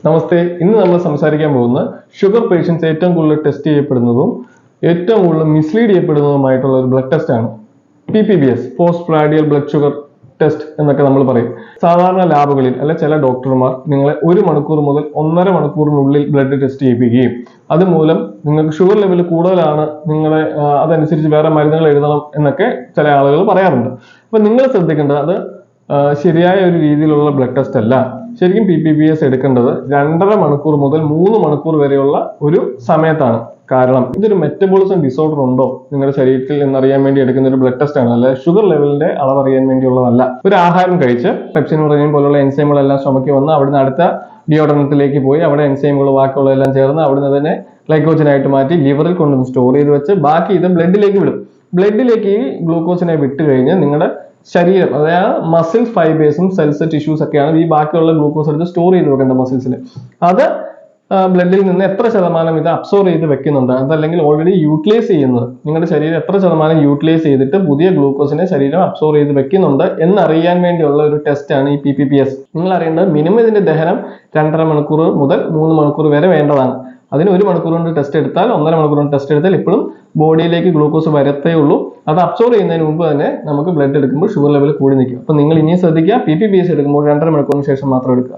നമസ്തേ. ഇന്ന് നമ്മൾ സംസാരിക്കാൻ പോകുന്ന ഷുഗർ പേഷ്യൻസ് ഏറ്റവും കൂടുതൽ ടെസ്റ്റ് ചെയ്യപ്പെടുന്നതും ഏറ്റവും കൂടുതൽ മിസ്ലീഡ് ചെയ്യപ്പെടുന്നതുമായിട്ടുള്ള ഒരു ബ്ലഡ് ടെസ്റ്റ് ആണ് PPBS, post prandial blood sugar test എന്നൊക്കെ നമ്മൾ പറയും. സാധാരണ ലാബുകളിൽ അല്ലെ ചില ഡോക്ടർമാർ നിങ്ങളെ 1 മണിക്കൂർ മുതൽ 1.5 മണിക്കൂറിനുള്ളിൽ ബ്ലഡ് ടെസ്റ്റ് ചെയ്യിപ്പിക്കുകയും അതുമൂലം നിങ്ങൾക്ക് ഷുഗർ ലെവൽ കൂടുതലാണ്, നിങ്ങളെ അതനുസരിച്ച് വേറെ മരുന്നുകൾ എഴുതണം എന്നൊക്കെ ചില ആളുകൾ പറയാറുണ്ട്. അപ്പൊ നിങ്ങൾ ശ്രദ്ധിക്കേണ്ടത് അത് ശരിയായ ഒരു രീതിയിലുള്ള ബ്ലഡ് ടെസ്റ്റ് അല്ല. ശരിക്കും PPBS എടുക്കേണ്ടത് 2.5 മണിക്കൂർ മുതൽ 3 മണിക്കൂർ വരെയുള്ള ഒരു സമയത്താണ്. കാരണം ഇതൊരു മെറ്റബോളിസം ഡിസോർഡർ ഉണ്ടോ നിങ്ങളുടെ ശരീരത്തിൽ എന്നറിയാൻ വേണ്ടി എടുക്കുന്ന ഒരു ബ്ലഡ് ടെസ്റ്റ് ആണ്, അല്ലെ ഷുഗർ ലെവലിന്റെ അളവ് അറിയാൻ വേണ്ടിയുള്ളതല്ല. ഒരു ആഹാരം കഴിച്ച് പെപ്സിൻ പ്രോട്ടീൻ പോലുള്ള എൻസൈമുകളെല്ലാം ശ്വമയ്ക്ക് വന്ന് അവിടുന്ന് അടുത്ത ഡിയോഡനത്തിലേക്ക് പോയി അവിടെ എൻസൈമുകൾ ബാക്കിയുള്ളതെല്ലാം ചേർന്ന് അവിടുന്ന് തന്നെ ഗ്ലൈക്കോജനായിട്ട് മാറ്റി ലിവറിൽ കൊണ്ടുവന്ന് സ്റ്റോർ ചെയ്ത് വെച്ച് ബാക്കി ഇത് ബ്ലഡിലേക്ക് വിടും. ബ്ലഡിലേക്ക് ഈ ഗ്ലൂക്കോസിനെ വിട്ട് കഴിഞ്ഞ് നിങ്ങളുടെ ശരീരം, അതായത് മസിൽസ് ഫൈബേഴ്സും സെൽസ് ടിഷ്യൂസ് ഒക്കെയാണ് ഈ ബാക്കിയുള്ള ഗ്ലൂക്കോസ് എടുത്ത് സ്റ്റോർ ചെയ്ത് വെക്കേണ്ട മസിൽസിൽ. അത് ബ്ലഡിൽ നിന്ന് എത്ര ശതമാനം ഇത് അബ്സോർവ് ചെയ്ത് വെക്കുന്നുണ്ട്, അതല്ലെങ്കിൽ ഓൾറെഡി യൂട്ടിലൈസ് ചെയ്യുന്നത്, നിങ്ങളുടെ ശരീരം എത്ര ശതമാനം യൂട്ടിലൈസ് ചെയ്തിട്ട് പുതിയ ഗ്ലൂക്കോസിനെ ശരീരം അബ്സോർവ് ചെയ്ത് വെക്കുന്നുണ്ട് എന്നറിയാൻ വേണ്ടിയുള്ള ഒരു ടെസ്റ്റ് ആണ് ഈ PPBS. നിങ്ങൾ അറിയേണ്ടത് മിനിമം ഇതിന്റെ ദഹനം 2.5 മണിക്കൂർ മുതൽ 3 മണിക്കൂർ വരെ വേണ്ടതാണ്. അതിന് 1 മണിക്കൂർ കൊണ്ട് ടെസ്റ്റ് എടുത്താൽ 1.5 മണിക്കൂർ കൊണ്ട് ടെസ്റ്റ് എടുത്താൽ ഇപ്പോഴും ബോഡിയിലേക്ക് ഗ്ലൂക്കോസ് വരത്തേ ഉള്ളൂ. അത് അബ്സോർവ് ചെയ്യുന്നതിന് മുമ്പ് തന്നെ നമുക്ക് ബ്ലഡ് എടുക്കുമ്പോൾ ഷുഗർ ലെവൽ കൂടി നിൽക്കും. അപ്പൊ നിങ്ങൾ ഇനിയും ശ്രദ്ധിക്കുക, PPBS എടുക്കുമ്പോൾ 2.5 മണിക്കൂറിന് ശേഷം മാത്രം എടുക്കുക.